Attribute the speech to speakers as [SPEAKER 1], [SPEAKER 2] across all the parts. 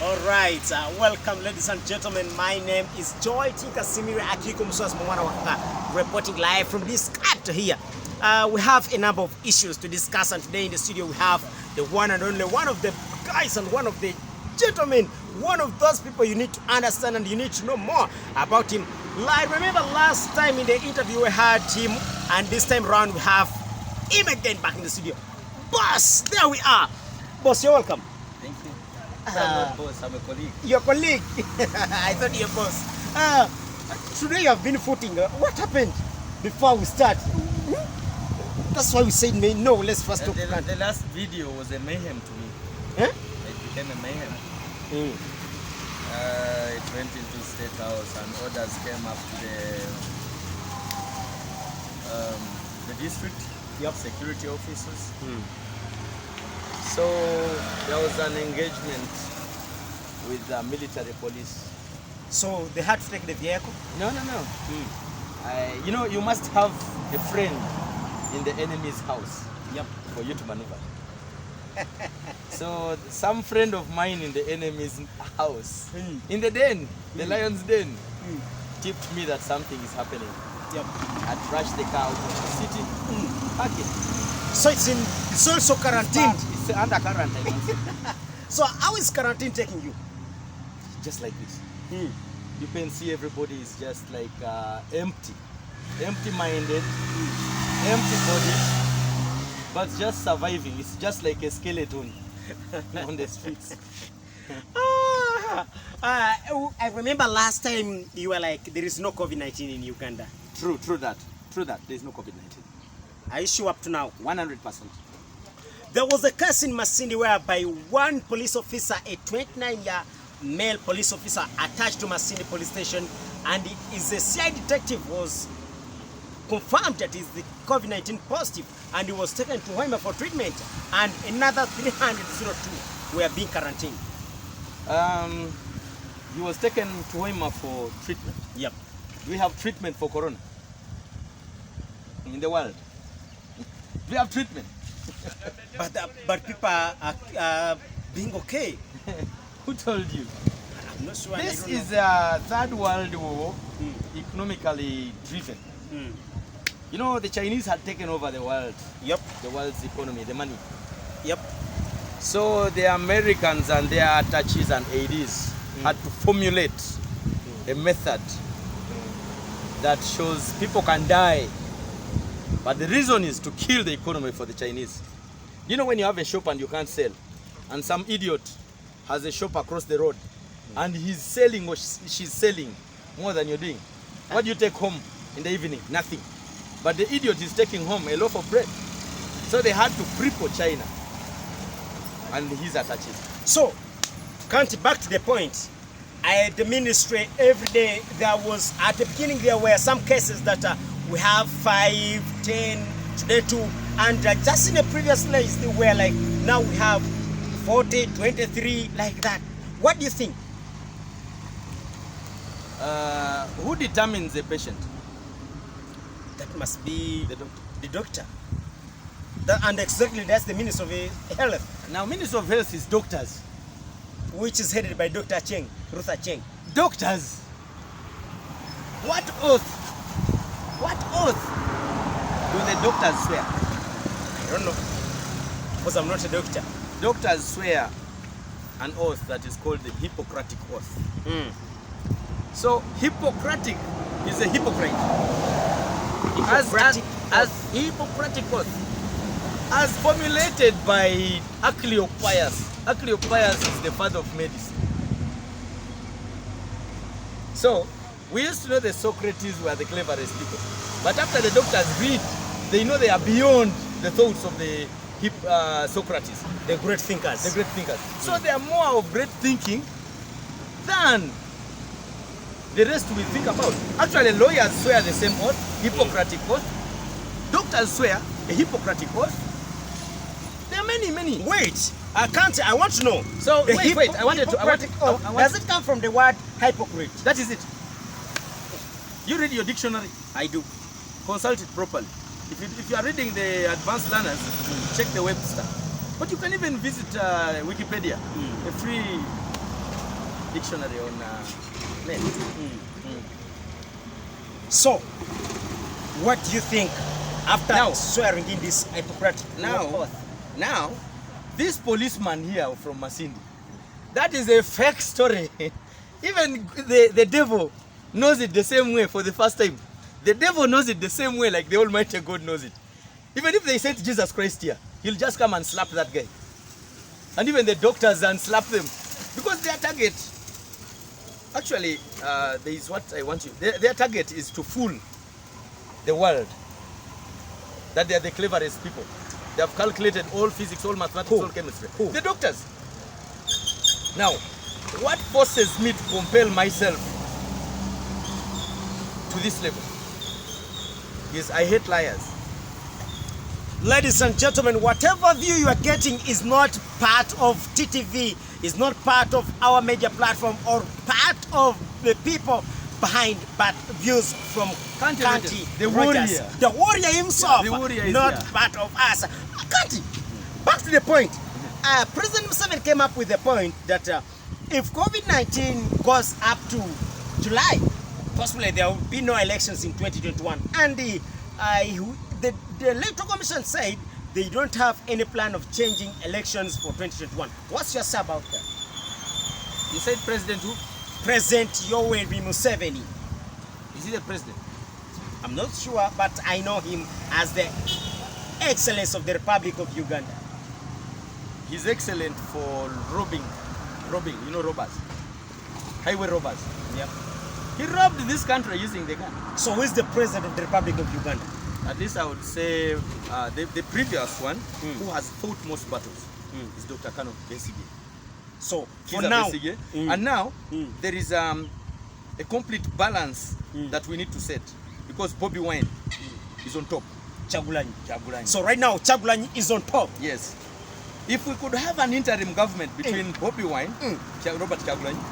[SPEAKER 1] Alright, welcome ladies and gentlemen. My name is Joy Tinka Simiri Akiko Muswas Mwana Waka, reporting live from this chapter here. We have a number of issues to discuss, and today in the studio we have the one and only one of the guys and one of the gentlemen, one of those people you need to understand and you need to know more about him. Like, remember last time in the interview we had him, and this time around we have him again back in the studio. Boss, there we are. Boss, you're welcome.
[SPEAKER 2] Thank you. I'm not boss, I'm a colleague.
[SPEAKER 1] Your colleague. I thought you're boss. Today you have been footing. What happened before we start? That's why we said, no, let's first talk.
[SPEAKER 2] The last video was a mayhem to me.
[SPEAKER 1] Huh?
[SPEAKER 2] It became a mayhem. It went into State House and orders came up to the district, security officers. So there was an engagement with the military police.
[SPEAKER 1] So they had to take the vehicle?
[SPEAKER 2] No. You know, you must have a friend in the enemy's house for you to maneuver. So some friend of mine in the enemy's house, in the den, the lion's den, tipped me that something is happening. I trashed the car out of the city, park it.
[SPEAKER 1] So it's also quarantined.
[SPEAKER 2] It's under quarantine.
[SPEAKER 1] So how is quarantine taking you?
[SPEAKER 2] Just like this. You can see everybody is just like empty-minded, empty body, but just surviving. It's just like a skeleton on the streets.
[SPEAKER 1] I remember last time you were like, there is no COVID-19 in Uganda.
[SPEAKER 2] True that. There is no COVID-19.
[SPEAKER 1] Are you sure up to now?
[SPEAKER 2] 100%.
[SPEAKER 1] There was a case in Masindi whereby one police officer, a 29-year male police officer attached to Masindi police station, and is a CI detective, was confirmed that he's the COVID-19 positive, and he was taken to Hoima for treatment, and another 302 were being quarantined.
[SPEAKER 2] He was taken to Hoima for treatment.
[SPEAKER 1] Yep.
[SPEAKER 2] Do we have treatment for corona in the world? We have treatment.
[SPEAKER 1] but people are being okay.
[SPEAKER 2] Who told you?
[SPEAKER 1] I'm not sure.
[SPEAKER 2] This is a third world war, economically driven. You know, the Chinese had taken over the world.
[SPEAKER 1] Yep.
[SPEAKER 2] The world's economy, the money.
[SPEAKER 1] Yep.
[SPEAKER 2] So the Americans and their attaches and ADs had to formulate a method that shows people can die, but the reason is to kill the economy for the Chinese. You know, when you have a shop and you can't sell, and some idiot has a shop across the road, and he's selling or she's selling more than you're doing, what do you take home in the evening? Nothing. But the idiot is taking home a loaf of bread. So they had to cripple China and his attaches. So,
[SPEAKER 1] Kanti, back to the point. At the ministry, every day there was, at the beginning there were some cases that we have 5, 10, today 2, and just in the previous days they were like, now we have 40, 23, like that. What do you think?
[SPEAKER 2] Who determines the patient?
[SPEAKER 1] That must be
[SPEAKER 2] The doctor.
[SPEAKER 1] the doctor. And exactly that's the Minister of Health.
[SPEAKER 2] Now, Minister of Health is doctors.
[SPEAKER 1] Which is headed by Dr. Cheng, Rutha Cheng.
[SPEAKER 2] Doctors? What oath? What oath do the doctors swear?
[SPEAKER 1] I don't know, because I'm not a doctor.
[SPEAKER 2] Doctors swear an oath that is called the Hippocratic Oath. So, Hippocratic is a hypocrite. As Hippocratic Oath, as formulated by Acleopius. Acleopius is the father of medicine. So, we used to know that Socrates were the cleverest people. But after the doctors read, they know they are beyond the thoughts of the Socrates.
[SPEAKER 1] The great thinkers.
[SPEAKER 2] The great thinkers. So they are more of great thinking than the rest we think about. Actually, lawyers swear the same oath, Hippocratic Oath. Doctors swear a Hippocratic Oath. There are many.
[SPEAKER 1] Wait, I want to know.
[SPEAKER 2] So wait, I wanted to.
[SPEAKER 1] Does it come from the word hypocrite?
[SPEAKER 2] That is it. You read your dictionary.
[SPEAKER 1] I do.
[SPEAKER 2] Consult it properly. If you are reading the advanced learners, check the Webster. But you can even visit Wikipedia, a free dictionary on net.
[SPEAKER 1] So, what do you think after
[SPEAKER 2] Now-
[SPEAKER 1] swearing in this Hippocratic oath?
[SPEAKER 2] Now, this policeman here from Masindi, that is a fake story. Even the devil knows it the same way for the first time. The devil knows it the same way like the Almighty God knows it. Even if they sent Jesus Christ here, he'll just come and slap that guy. And even the doctors and slap them. Because their target, actually, there is what I want you, their target is to fool the world. That they are the cleverest people. They have calculated all physics, all mathematics, all chemistry. The doctors. Now, what forces me to compel myself to this level is I hate liars.
[SPEAKER 1] Ladies and gentlemen, whatever view you are getting is not part of TTV, is not part of our media platform or part of the people behind, but views from Kanti,
[SPEAKER 2] the
[SPEAKER 1] Rogers,
[SPEAKER 2] warrior.
[SPEAKER 1] the warrior himself,
[SPEAKER 2] Yeah, the warrior is
[SPEAKER 1] not
[SPEAKER 2] here.
[SPEAKER 1] part of us. Kanti, back to the point. President Museveni came up with the point that if COVID-19 goes up to July, possibly there will be no elections in 2021. And the Electoral Commission said they don't have any plan of changing elections for 2021. What's your say about that?
[SPEAKER 2] You said President who?
[SPEAKER 1] President Yoweri Museveni.
[SPEAKER 2] Is he the president?
[SPEAKER 1] I'm not sure, but I know him as the Excellence of the Republic of Uganda.
[SPEAKER 2] He's excellent for robbing, you know, robbers. Highway robbers.
[SPEAKER 1] Yep.
[SPEAKER 2] He robbed this country using the gun.
[SPEAKER 1] So who is the President of the Republic of Uganda?
[SPEAKER 2] At least I would say the previous one who has fought most battles is Dr. Kano Besigye.
[SPEAKER 1] So for
[SPEAKER 2] Kizza
[SPEAKER 1] now,
[SPEAKER 2] Besigye. And now there is a complete balance that we need to set because Bobby Wine is on top.
[SPEAKER 1] Chagulanyi.
[SPEAKER 2] Chagulanyi.
[SPEAKER 1] So right now, Chagulanyi is on top.
[SPEAKER 2] Yes. If we could have an interim government between Bobby Wine, Robert Chagulanyi,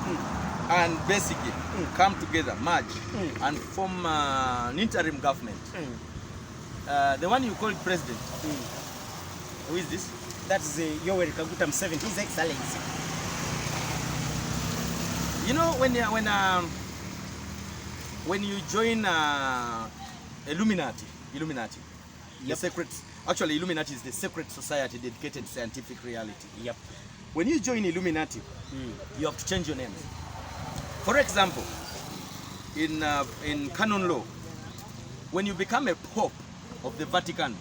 [SPEAKER 2] and Besigye come together, merge, and form an interim government. The one you call president, who is this?
[SPEAKER 1] That is Yoweri Kaguta Museveni, His Excellency.
[SPEAKER 2] You know, when you join Illuminati, the secret. Actually, Illuminati is the secret society dedicated to scientific reality.
[SPEAKER 1] Yep.
[SPEAKER 2] When you join Illuminati, you have to change your name. For example, in canon law, when you become a pope of the Vatican,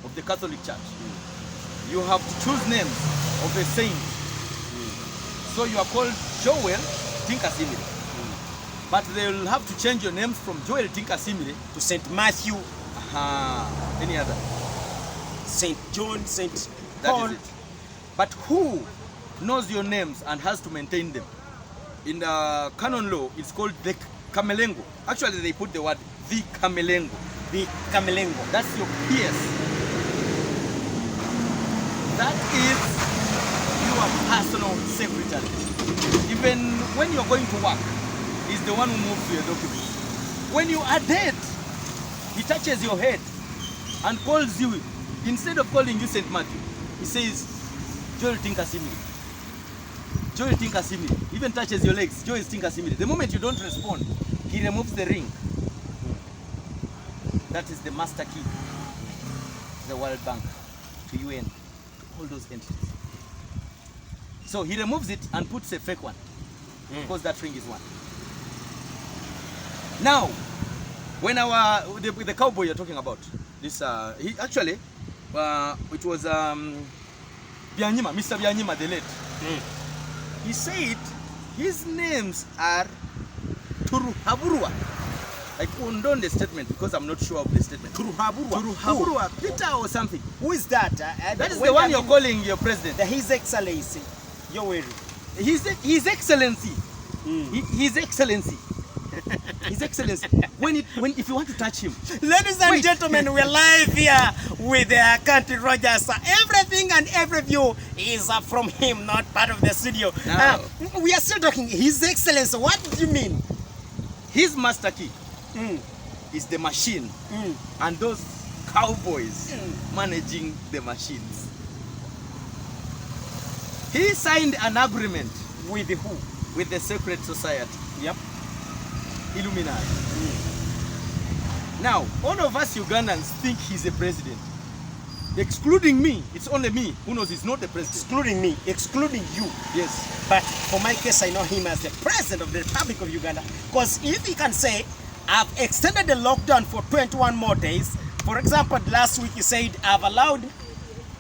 [SPEAKER 2] of the Catholic Church, you have to choose names of a saint. So you are called Joel Tinkasimile. But they will have to change your names from Joel Tinkasimile
[SPEAKER 1] To St. Matthew,
[SPEAKER 2] any other.
[SPEAKER 1] St. John, St.
[SPEAKER 2] That
[SPEAKER 1] Paul.
[SPEAKER 2] is it. But who knows your names and has to maintain them? In the canon law, it's called the Kamelengo. Actually, they put the word the Kamelengo.
[SPEAKER 1] The Kamelengo.
[SPEAKER 2] That's your PS. That is your personal secretary. Even when you're going to work, he's the one who moves your documents. When you are dead, he touches your head and calls you. Instead of calling you St. Matthew, he says, Joel Tinkasimile. Joel Tinkasimile. Even touches your legs. Joel Tinkasimile. The moment you don't respond, he removes the ring. That is the master key. The World Bank, to UN, to all those entities. So he removes it and puts a fake one. Because that ring is one. Now, when the cowboy you're talking about, this he actually it was Byanyima, Mr. Byanyima the late. He said his names are Turuhaburwa. I condone the statement because I'm not sure of the statement. Turuhaburwa, Peter or something.
[SPEAKER 1] Who is that?
[SPEAKER 2] That is the one you're calling your president.
[SPEAKER 1] His Excellency, Yoweri.
[SPEAKER 2] His Excellency. His Excellency. His Excellency. If you want to touch him.
[SPEAKER 1] Ladies and gentlemen, we're live here with Kanti Rogers. Everything and every view is from him, not part of the studio.
[SPEAKER 2] No.
[SPEAKER 1] We are still talking. His Excellency, what do you mean?
[SPEAKER 2] His master key is the machine, and those cowboys managing the machines. He signed an agreement
[SPEAKER 1] With who?
[SPEAKER 2] with the secret society.
[SPEAKER 1] Yep.
[SPEAKER 2] Illuminati. Now, all of us Ugandans think he's a president. Excluding me, it's only me who knows he's not the president.
[SPEAKER 1] Excluding me, excluding you.
[SPEAKER 2] Yes.
[SPEAKER 1] But for my case, I know him as the president of the Republic of Uganda. Because if he can say, I've extended the lockdown for 21 more days. For example, last week he said, I've allowed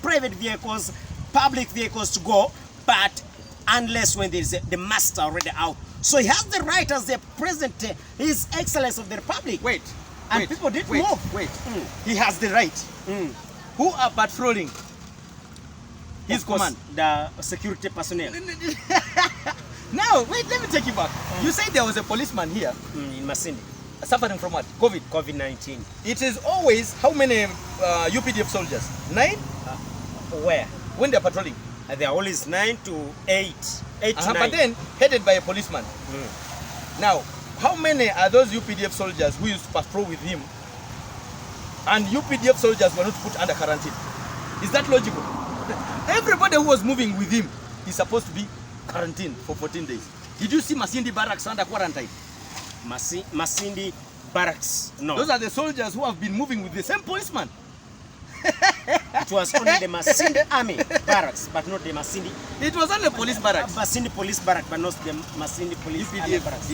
[SPEAKER 1] private vehicles, public vehicles to go, but unless when there's the master already out. So he has the right as the president, his excellence of the Republic. And people did move.
[SPEAKER 2] He has the right. Who are patrolling his command?
[SPEAKER 1] The security personnel.
[SPEAKER 2] Now, wait, let me take you back. You said there was a policeman here.
[SPEAKER 1] In Masindi.
[SPEAKER 2] Suffering from what? COVID.
[SPEAKER 1] COVID-19.
[SPEAKER 2] It is always how many UPDF soldiers? 9?
[SPEAKER 1] Where?
[SPEAKER 2] When they're patrolling?
[SPEAKER 1] They are always 9 to 8. 8 to 9.
[SPEAKER 2] But then, headed by a policeman. Now, how many are those UPDF soldiers who used to patrol with him and UPDF soldiers were not put under quarantine? Is that logical? Everybody who was moving with him is supposed to be quarantined for 14 days. Did you see Masindi barracks under quarantine?
[SPEAKER 1] Masindi barracks, no.
[SPEAKER 2] Those are the soldiers who have been moving with the same policeman.
[SPEAKER 1] It was only the Masindi army barracks, but not the Masindi.
[SPEAKER 2] It was only police barracks.
[SPEAKER 1] Masindi police barracks, but not the Masindi police barracks.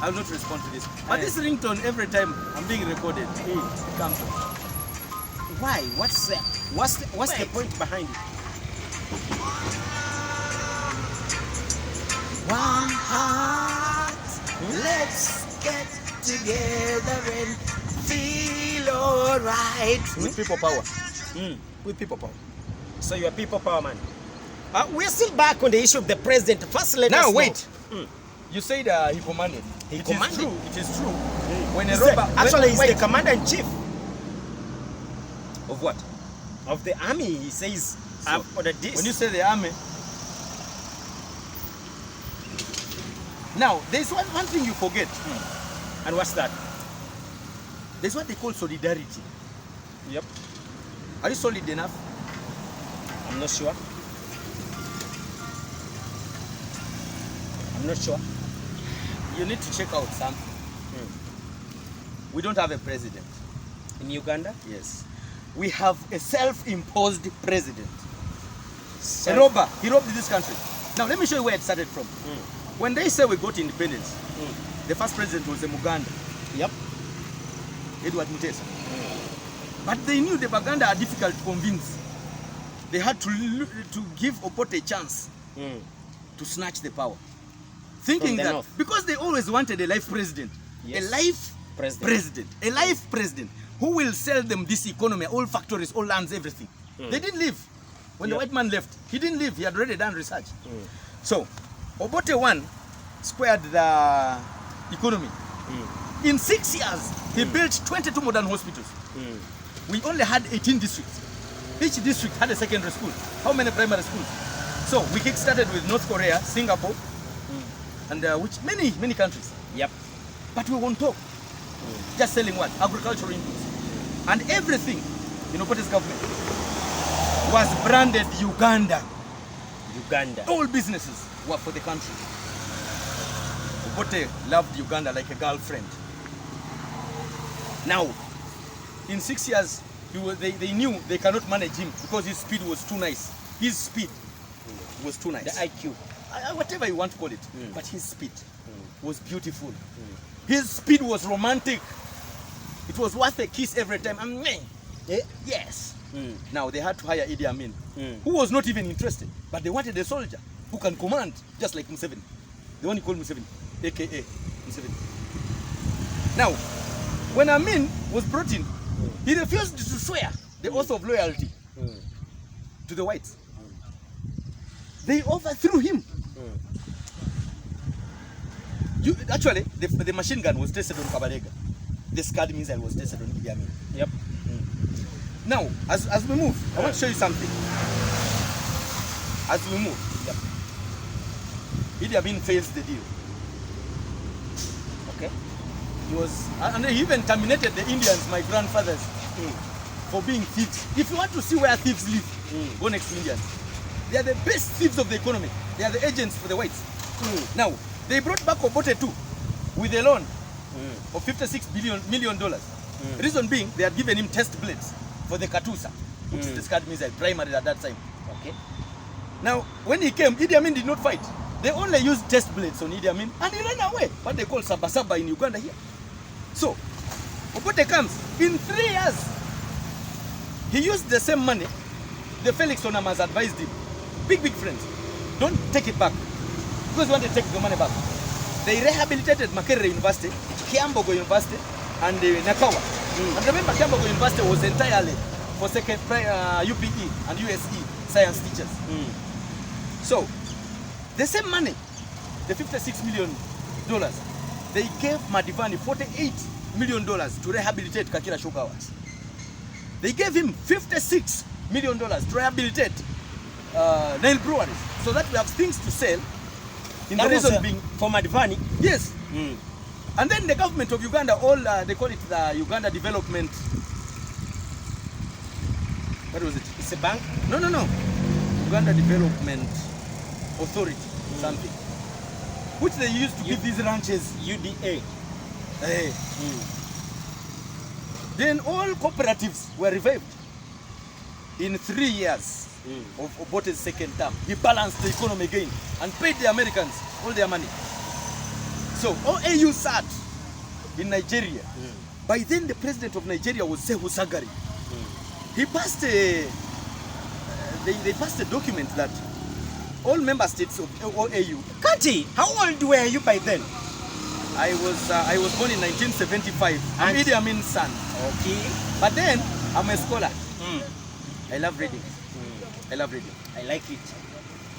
[SPEAKER 2] I will not respond to this. But this ringtone, every time I'm being recorded, it comes up.
[SPEAKER 1] Why? What's the point behind it?
[SPEAKER 2] One heart, let's get together and feel alright. With people power. With people power.
[SPEAKER 1] So you're a people power man. We're still back on the issue of the president. First, let us know.
[SPEAKER 2] Now, wait. You said he commanded.
[SPEAKER 1] He commanded.
[SPEAKER 2] It is true. When a
[SPEAKER 1] He's
[SPEAKER 2] robber...
[SPEAKER 1] Actually, he's the commander-in-chief.
[SPEAKER 2] Of what?
[SPEAKER 1] Of the army. He says, I've ordered this.
[SPEAKER 2] When you say the army... Now, there's one thing you forget.
[SPEAKER 1] And what's that?
[SPEAKER 2] There's what they call solidarity.
[SPEAKER 1] Yep.
[SPEAKER 2] Are you solid enough?
[SPEAKER 1] I'm not sure. I'm not sure.
[SPEAKER 2] You need to check out something. We don't have a president.
[SPEAKER 1] In Uganda?
[SPEAKER 2] Yes. We have a self-imposed president. A robber. He robbed this country. Now, let me show you where it started from. When they say we got independence, the first president was a Muganda.
[SPEAKER 1] Yep.
[SPEAKER 2] Edward Mutesa. But they knew the Baganda are difficult to convince. They had to give Obote a chance to snatch the power. Thinking that,
[SPEAKER 1] north.
[SPEAKER 2] because they always wanted a life president.
[SPEAKER 1] Yes.
[SPEAKER 2] A life president. A life president who will sell them this economy, all factories, all lands, everything. They didn't leave. When the white man left, he didn't leave. He had already done research. So, Obote one squared the economy. In 6 years, he built 22 modern hospitals. We only had 18 districts. Each district had a secondary school. How many primary schools? So we kick-started with North Korea, Singapore, and many countries.
[SPEAKER 1] Yep.
[SPEAKER 2] But we won't talk. Just selling what? Agricultural inputs. And everything in Obote's government was branded Uganda.
[SPEAKER 1] Uganda.
[SPEAKER 2] All businesses were for the country. Obote loved Uganda like a girlfriend. Now, in 6 years, they knew they cannot manage him because his speed was too nice. His speed was too nice.
[SPEAKER 1] The IQ.
[SPEAKER 2] Whatever you want to call it. But his speed was beautiful. His speed was romantic. It was worth a kiss every time. Yes. Now they had to hire Idi Amin, who was not even interested. But they wanted a soldier who can command, just like Museveni. The one you call Museveni, a.k.a. Museveni. Now, when Amin was brought in, he refused to swear the oath of loyalty to the whites. They overthrew him. Actually, the machine gun was tested on Kabarega. The Scud missile was tested on Idi Amin.
[SPEAKER 1] Yep.
[SPEAKER 2] Now, as we move, I want to show you something. As we move, Idi Amin fails the deal.
[SPEAKER 1] Okay.
[SPEAKER 2] And he even terminated the Indians, my grandfathers, for being thieves. If you want to see where thieves live, go next to Indians. They are the best thieves of the economy. They are the agents for the whites. Now, they brought back Obote too with a loan of $56 million. Reason being, they had given him test bullets for the Katusa, which is the Scud missile, primary at that time.
[SPEAKER 1] Okay.
[SPEAKER 2] Now, when he came, Idi Amin did not fight. They only used test bullets on Idi Amin, and he ran away. What they call Sabasaba in Uganda here. So, Obote comes. In 3 years, he used the same money the Felix Onamas advised him. Big friends. Don't take it back. Because you want to take the money back. They rehabilitated Makerere University, Kiambogo University, and Nakawa. And remember, Kiambogo University was entirely for UPE and USE science teachers. So, the same money, the $56 million, they gave Madivani $48 million to rehabilitate Kakira Sugar Works. They gave him $56 million to rehabilitate Nile breweries, so that we have things to sell. In
[SPEAKER 1] That
[SPEAKER 2] the
[SPEAKER 1] was,
[SPEAKER 2] reason being,
[SPEAKER 1] for Madivani.
[SPEAKER 2] yes. And then the government of Uganda, they call it the Uganda Development. What was it?
[SPEAKER 1] It's a bank.
[SPEAKER 2] No. Uganda Development Authority, something, which they used to give these ranches.
[SPEAKER 1] UDA.
[SPEAKER 2] Then all cooperatives were revived in 3 years of Obote's second term. He balanced the economy again and paid the Americans all their money. So OAU sat in Nigeria. By then the president of Nigeria was Sehu Sagari. He passed they passed a document that all member states of OAU.
[SPEAKER 1] Kanti, how old were you by then?
[SPEAKER 2] I was born in 1975. I'm
[SPEAKER 1] And-
[SPEAKER 2] Idi Amin's son.
[SPEAKER 1] Okay.
[SPEAKER 2] But then I'm a scholar. I love reading. I love reading.
[SPEAKER 1] I like it.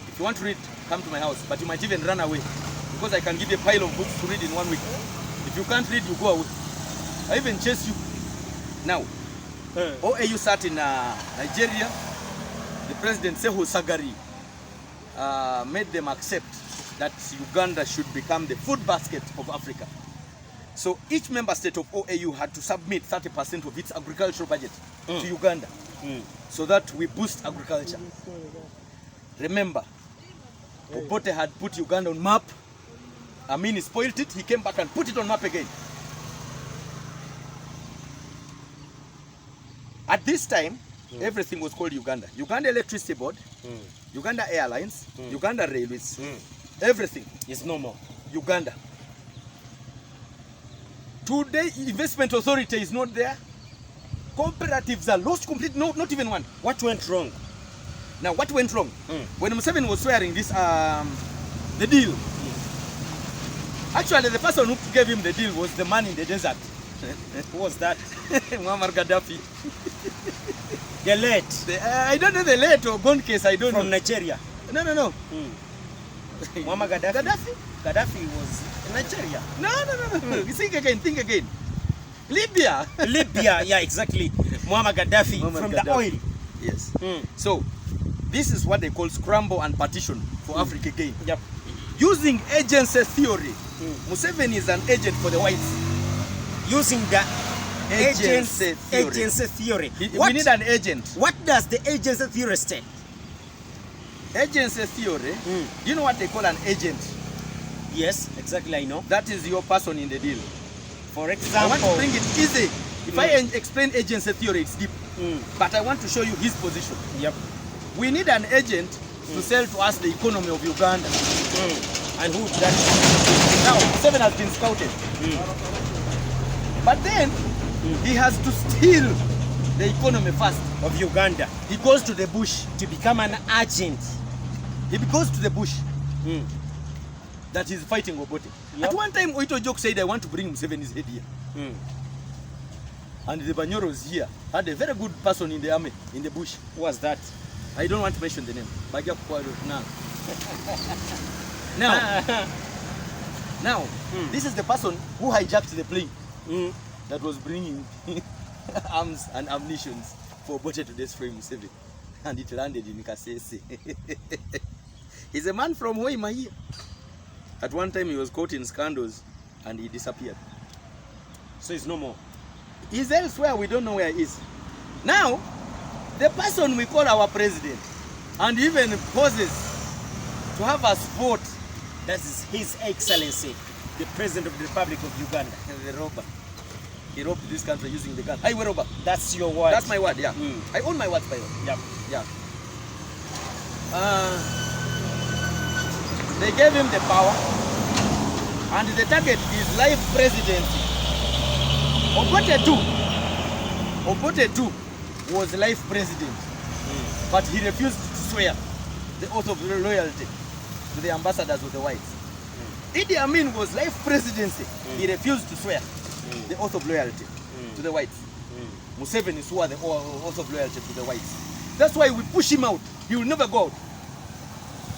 [SPEAKER 2] If you want to read, come to my house. But you might even run away, because I can give you a pile of books to read in 1 week. If you can't read, you go away. I even chase you. Now, OAU sat in Nigeria. The president Sehu Sagari made them accept that Uganda should become the food basket of Africa. So each member state of OAU had to submit 30% of its agricultural budget to Uganda, so that we boost agriculture. Remember, Obote had put Uganda on map. Amin spoiled it. He came back and put it on map again. At this time, everything was called Uganda. Uganda Electricity Board, Uganda Airlines, Uganda Railways, everything
[SPEAKER 1] It's no more.
[SPEAKER 2] Uganda. Today, Investment Authority is not there. Cooperatives are lost completely, not even one.
[SPEAKER 1] What went wrong?
[SPEAKER 2] Now, what went wrong? When Museveni was swearing this, the deal, actually the person who gave him the deal was the man in the desert.
[SPEAKER 1] Who was that?
[SPEAKER 2] Muammar Gaddafi.
[SPEAKER 1] The late.
[SPEAKER 2] I don't know the late or gone case, I don't
[SPEAKER 1] From
[SPEAKER 2] know.
[SPEAKER 1] Nigeria.
[SPEAKER 2] No.
[SPEAKER 1] Muammar Gaddafi.
[SPEAKER 2] Gaddafi?
[SPEAKER 1] Gaddafi was in Nigeria.
[SPEAKER 2] No. Think again. Libya.
[SPEAKER 1] Libya, yeah, exactly. Muammar Gaddafi from the oil.
[SPEAKER 2] Yes. So, this is what they call scramble and partition for Africa again.
[SPEAKER 1] Yep.
[SPEAKER 2] Using agency theory, Museveni is an agent for the whites.
[SPEAKER 1] Using the
[SPEAKER 2] Agency theory.
[SPEAKER 1] agency theory.
[SPEAKER 2] We need an agent.
[SPEAKER 1] What does the agency theory state?
[SPEAKER 2] Agency theory, do you know what they call an agent?
[SPEAKER 1] Yes, exactly, I know.
[SPEAKER 2] That is your person in the deal.
[SPEAKER 1] For
[SPEAKER 2] I
[SPEAKER 1] example,
[SPEAKER 2] want to bring it easy. If I explain agency theory, it's deep. But I want to show you his position.
[SPEAKER 1] Yep.
[SPEAKER 2] We need an agent to sell to us the economy of Uganda.
[SPEAKER 1] And who that?
[SPEAKER 2] Now, 7 has been scouted. But then, he has to steal the economy first.
[SPEAKER 1] Of Uganda
[SPEAKER 2] He goes to the bush.
[SPEAKER 1] to become an agent.
[SPEAKER 2] He goes to the bush that he's fighting Obote.
[SPEAKER 1] Yep.
[SPEAKER 2] At one time, Oito Joke said, I want to bring Museveni's head here. And the Banyoros here had a very good person in the army, in the bush.
[SPEAKER 1] Who was that?
[SPEAKER 2] I don't want to mention the name. Now, this is the person who hijacked the plane that was bringing arms and ammunition for Obote to destroy Museveni. And it landed in Kasese. He's a man from Hoima here. At one time he was caught in scandals and he disappeared.
[SPEAKER 1] So it's no more.
[SPEAKER 2] He's elsewhere, we don't know where he is. Now, the person we call our president, and even poses to have us vote.
[SPEAKER 1] That is His Excellency, the President of the Republic of Uganda.
[SPEAKER 2] The robber. He robbed this country using the gun. I will robber.
[SPEAKER 1] That's your word.
[SPEAKER 2] That's my word, yeah. I own my words, by the way.
[SPEAKER 1] Yep.
[SPEAKER 2] Yeah. They gave him the power, and the target is life presidency. Obote too was life president, but he refused to swear the oath of loyalty to the ambassadors of the whites. Idi Amin was life presidency. He refused to swear the oath of loyalty to the whites. Museveni swore the oath of loyalty to the whites. That's why we push him out. He will never go out.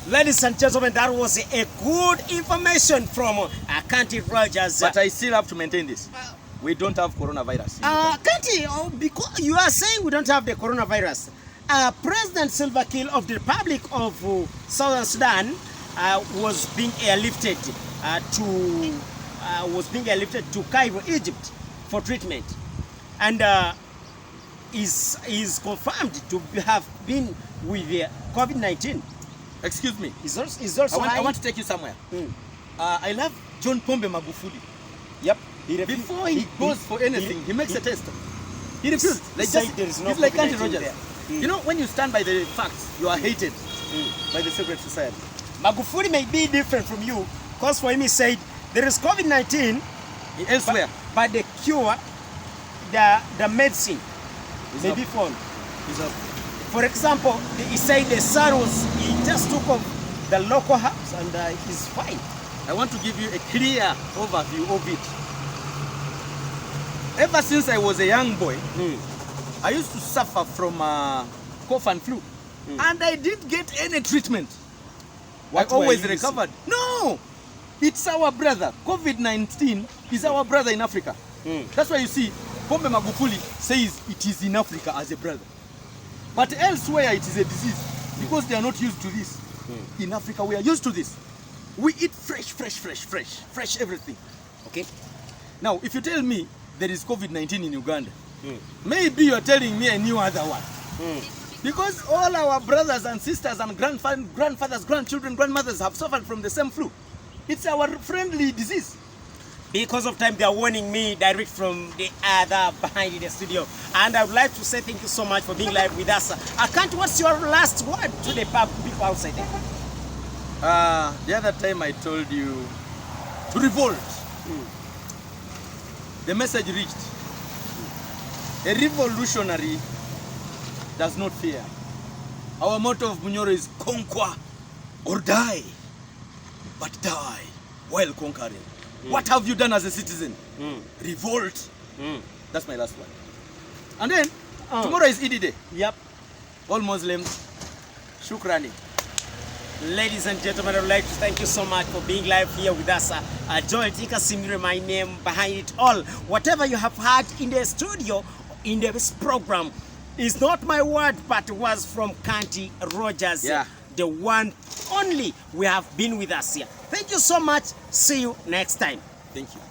[SPEAKER 1] Ladies and gentlemen, that was a good information from Kanti Rogers.
[SPEAKER 2] But I still have to maintain this. We don't have coronavirus.
[SPEAKER 1] Kanti, because you are saying we don't have the coronavirus. President Salva Kiir of the Republic of Southern Sudan was being airlifted to Cairo, Egypt, for treatment, and is confirmed to have been with COVID-19.
[SPEAKER 2] Excuse me.
[SPEAKER 1] Is also
[SPEAKER 2] I want to take you somewhere. I love John Pombe Magufuli.
[SPEAKER 1] Yep.
[SPEAKER 2] Before he goes for anything, he makes a test. He refused.
[SPEAKER 1] There is no
[SPEAKER 2] he's like
[SPEAKER 1] COVID-19
[SPEAKER 2] Kanti Rogers. You know, when you stand by the facts, you are hated by the secret society.
[SPEAKER 1] Magufuli may be different from you, because for him he said there is COVID-19
[SPEAKER 2] elsewhere,
[SPEAKER 1] but the cure, the medicine may be found. For example, he said the SARS, he just took off the local herbs and he's fine.
[SPEAKER 2] I want to give you a clear overview of it. Ever since I was a young boy, I used to suffer from cough and flu, and I didn't get any treatment. I always recovered. No, it's our brother. COVID-19 is our brother in Africa. That's why you see, Pombe Magufuli says it is in Africa as a brother. But elsewhere it is a disease, because they are not used to this. In Africa we are used to this. We eat fresh everything. Okay? Now, if you tell me there is COVID-19 in Uganda, maybe you are telling me a new other one. Because all our brothers and sisters and grandfathers, grandchildren, grandmothers have suffered from the same flu. It's our friendly disease.
[SPEAKER 1] Because of time, they are warning me direct from the other behind the studio. And I would like to say thank you so much for being live with us. Kanti, what's your last word to the people outside there?
[SPEAKER 2] The other time I told you to revolt. The message reached. A revolutionary does not fear. Our motto of Bunyoro is conquer or die, but die while conquering. What have you done as a citizen? Revolt. That's my last one. And then, tomorrow is Eid Day.
[SPEAKER 1] Yep.
[SPEAKER 2] All Muslims, shukrani.
[SPEAKER 1] Ladies and gentlemen, I would like to thank you so much for being live here with us. Yoweri Kaguta, my name behind it all. Whatever you have heard in the studio, in this program, is not my word, but was from Kanti Rogers.
[SPEAKER 2] Yeah.
[SPEAKER 1] The one only we have been with us here. Thank you so much. See you next time.
[SPEAKER 2] Thank you.